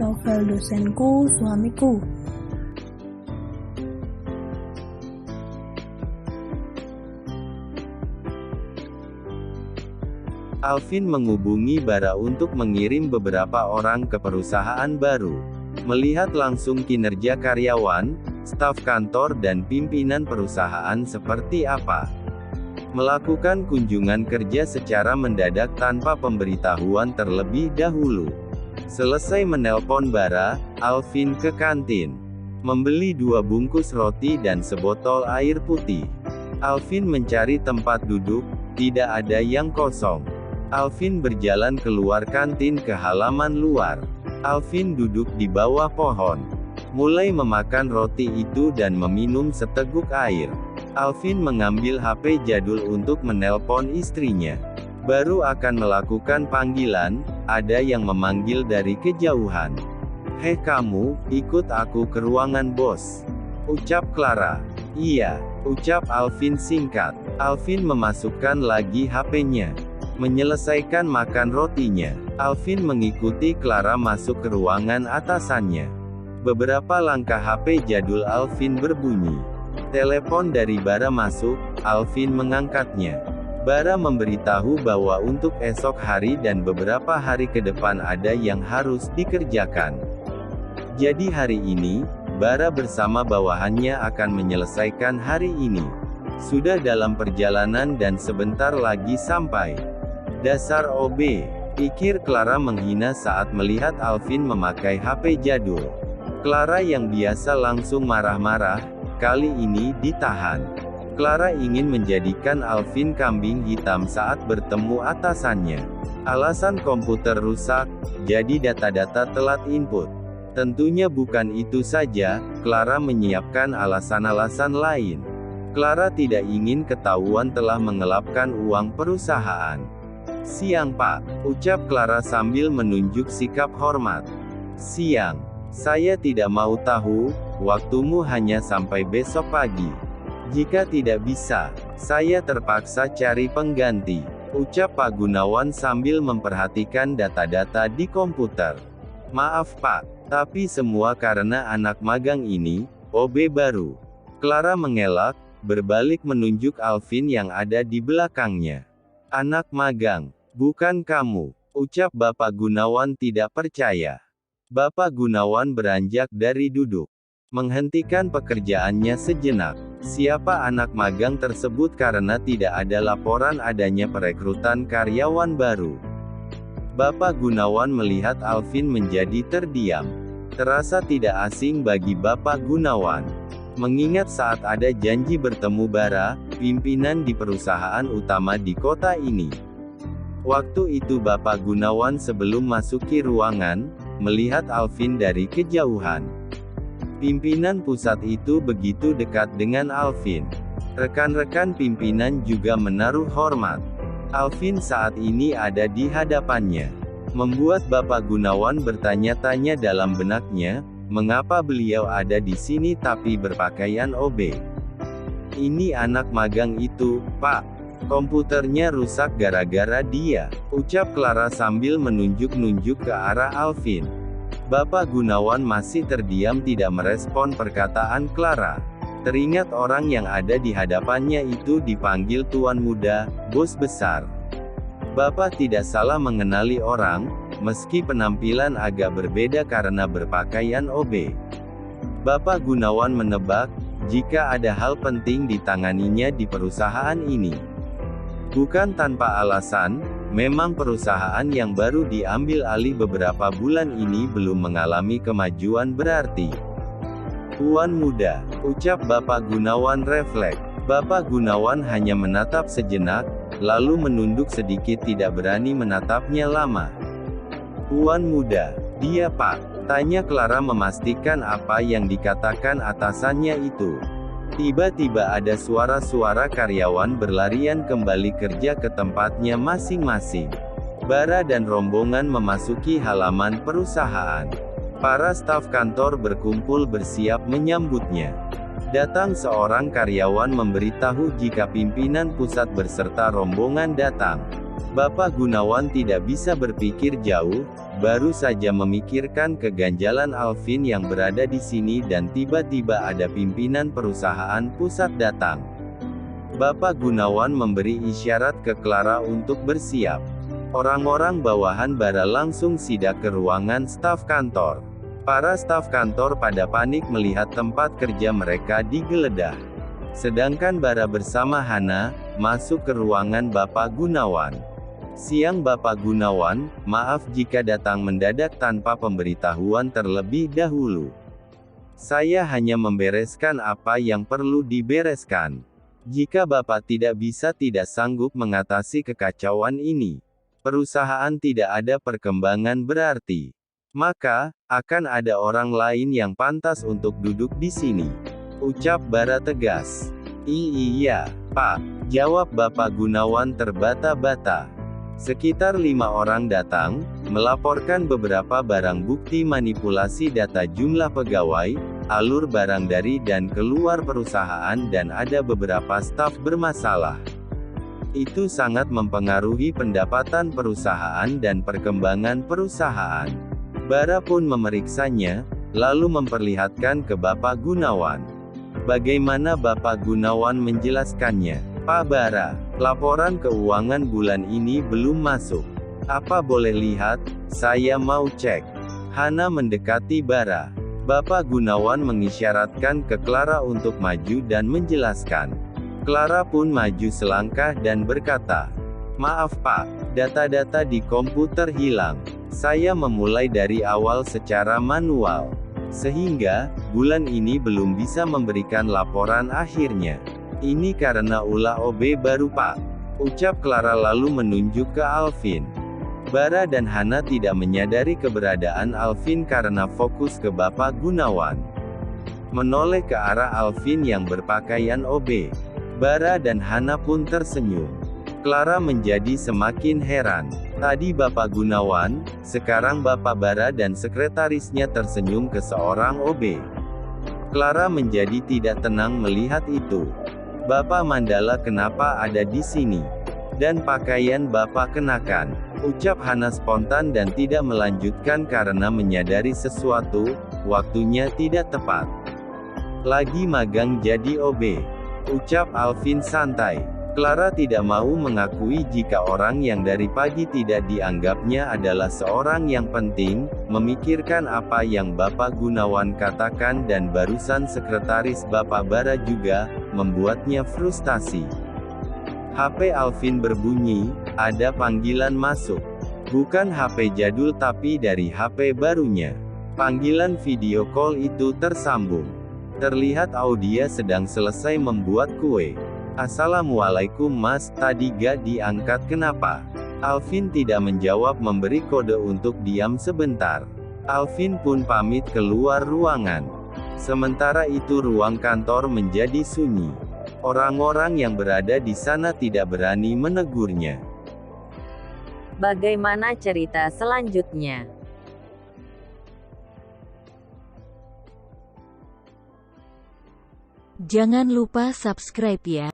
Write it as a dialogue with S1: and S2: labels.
S1: novel Dosenku, Suamiku.
S2: Alvin menghubungi Bara untuk mengirim beberapa orang ke perusahaan baru. Melihat langsung kinerja karyawan, staf kantor dan pimpinan perusahaan seperti apa. Melakukan kunjungan kerja secara mendadak tanpa pemberitahuan terlebih dahulu. Selesai menelpon Bara, Alvin ke kantin. Membeli 2 bungkus roti dan sebotol air putih. Alvin mencari tempat duduk, tidak ada yang kosong. Alvin berjalan keluar kantin ke halaman luar. Alvin duduk di bawah pohon. Mulai memakan roti itu dan meminum seteguk air. Alvin mengambil HP jadul untuk menelpon istrinya. Baru akan melakukan panggilan, ada yang memanggil dari kejauhan. "Hei kamu, ikut aku ke ruangan bos," ucap Clara. "Iya," ucap Alvin singkat. Alvin memasukkan lagi HP-nya. Menyelesaikan makan rotinya, Alvin mengikuti Clara masuk ke ruangan atasannya. Beberapa langkah HP jadul Alvin berbunyi. Telepon dari Bara masuk, Alvin mengangkatnya. Bara memberitahu bahwa untuk esok hari dan beberapa hari ke depan ada yang harus dikerjakan. Jadi hari ini, Bara bersama bawahannya akan menyelesaikan hari ini. Sudah dalam perjalanan dan sebentar lagi sampai. "Dasar OB," pikir Clara menghina saat melihat Alvin memakai HP jadul. Clara yang biasa langsung marah-marah, kali ini ditahan. Clara ingin menjadikan Alvin kambing hitam saat bertemu atasannya. Alasan komputer rusak, jadi data-data telat input. Tentunya bukan itu saja, Clara menyiapkan alasan-alasan lain. Clara tidak ingin ketahuan telah mengelapkan uang perusahaan. "Siang Pak," ucap Clara sambil menunjuk sikap hormat. "Siang. Saya tidak mau tahu, waktumu hanya sampai besok pagi. Jika tidak bisa, saya terpaksa cari pengganti," ucap Pak Gunawan sambil memperhatikan data-data di komputer. "Maaf Pak, tapi semua karena anak magang ini, OB baru." Clara mengelak, berbalik menunjuk Alvin yang ada di belakangnya. "Anak magang, bukan kamu," ucap Bapak Gunawan tidak percaya. Bapak Gunawan beranjak dari duduk. Menghentikan pekerjaannya sejenak. Siapa anak magang tersebut karena tidak ada laporan adanya perekrutan karyawan baru. Bapak Gunawan melihat Alvin menjadi terdiam. Terasa tidak asing bagi Bapak Gunawan. Mengingat saat ada janji bertemu Bara, pimpinan di perusahaan utama di kota ini. Waktu itu Bapak Gunawan sebelum masuki ruangan, melihat Alvin dari kejauhan. Pimpinan pusat itu begitu dekat dengan Alvin. Rekan-rekan pimpinan juga menaruh hormat. Alvin saat ini ada di hadapannya. Membuat Bapak Gunawan bertanya-tanya dalam benaknya, mengapa beliau ada di sini tapi berpakaian OB. "Ini anak magang itu, Pak. Komputernya rusak gara-gara dia," ucap Clara sambil menunjuk-nunjuk ke arah Alvin. Bapak Gunawan masih terdiam tidak merespon perkataan Clara. Teringat orang yang ada di hadapannya itu dipanggil Tuan Muda, bos besar. Bapak tidak salah mengenali orang, meski penampilan agak berbeda karena berpakaian OB. Bapak Gunawan menebak, jika ada hal penting ditanganinya di perusahaan ini. Bukan tanpa alasan, memang perusahaan yang baru diambil alih beberapa bulan ini belum mengalami kemajuan berarti. "Tuan Muda," ucap Bapak Gunawan refleks. Bapak Gunawan hanya menatap sejenak, lalu menunduk sedikit tidak berani menatapnya lama. "Tuan Muda, dia Pak," tanya Clara memastikan apa yang dikatakan atasannya itu. Tiba-tiba ada suara-suara karyawan berlarian kembali kerja ke tempatnya masing-masing. Bara dan rombongan memasuki halaman perusahaan. Para staf kantor berkumpul bersiap menyambutnya. Datang seorang karyawan memberitahu jika pimpinan pusat beserta rombongan datang. Bapak Gunawan tidak bisa berpikir jauh, Baru saja memikirkan keganjalan Alvin yang berada di sini dan tiba-tiba ada pimpinan perusahaan pusat datang. Bapak Gunawan memberi isyarat ke Clara untuk bersiap. Orang-orang bawahan Bara langsung sidak ke ruangan staf kantor. Para staf kantor pada panik melihat tempat kerja mereka digeledah. Sedangkan Bara bersama Hana, masuk ke ruangan Bapak Gunawan. Siang Bapak Gunawan, maaf jika datang mendadak tanpa pemberitahuan terlebih dahulu. Saya hanya membereskan apa yang perlu dibereskan. Jika Bapak tidak sanggup mengatasi kekacauan ini, perusahaan tidak ada perkembangan berarti. Maka, akan ada orang lain yang pantas untuk duduk di sini. Ucap Bara tegas. Iya, Pak. Jawab Bapak Gunawan terbata-bata. Sekitar 5 orang datang, melaporkan beberapa barang bukti manipulasi data jumlah pegawai, alur barang dari dan keluar perusahaan dan ada beberapa staf bermasalah. Itu sangat mempengaruhi pendapatan perusahaan dan perkembangan perusahaan. Bara pun memeriksanya, lalu memperlihatkan ke Bapak Gunawan. Bagaimana Bapak Gunawan menjelaskannya? Pak Bara, laporan keuangan bulan ini belum masuk. Apa boleh lihat? Saya mau cek. Hana mendekati Bara. Bapak Gunawan mengisyaratkan ke Clara untuk maju dan menjelaskan. Clara pun maju selangkah dan berkata, "Maaf Pak, data-data di komputer hilang. Saya memulai dari awal secara manual. Sehingga, bulan ini belum bisa memberikan laporan akhirnya. Ini karena ulah OB baru Pak." Ucap Clara lalu menunjuk ke Alvin. Bara dan Hana tidak menyadari keberadaan Alvin karena fokus ke Bapak Gunawan. Menoleh ke arah Alvin yang berpakaian OB. Bara dan Hana pun tersenyum. Clara menjadi semakin heran. Tadi Bapak Gunawan, sekarang Bapak Bara dan sekretarisnya tersenyum ke seorang OB. Clara menjadi tidak tenang melihat itu. Bapak Mandala kenapa ada di sini? Dan pakaian Bapak kenakan. Ucap Hana spontan dan tidak melanjutkan karena menyadari sesuatu, waktunya tidak tepat. Lagi magang jadi OB. Ucap Alvin santai. Clara tidak mau mengakui jika orang yang dari pagi tidak dianggapnya adalah seorang yang penting, memikirkan apa yang Bapak Gunawan katakan dan barusan sekretaris Bapak Bara juga, membuatnya frustasi. HP Alvin berbunyi, ada panggilan masuk. Bukan HP jadul tapi dari HP barunya. Panggilan video call itu tersambung. Terlihat Audia sedang selesai membuat kue. Assalamualaikum Mas, tadi gak diangkat kenapa? Alvin tidak menjawab memberi kode untuk diam sebentar. Alvin pun pamit keluar ruangan. Sementara itu ruang kantor menjadi sunyi. Orang-orang yang berada di sana tidak berani menegurnya.
S3: Bagaimana cerita selanjutnya?
S4: Jangan lupa subscribe ya.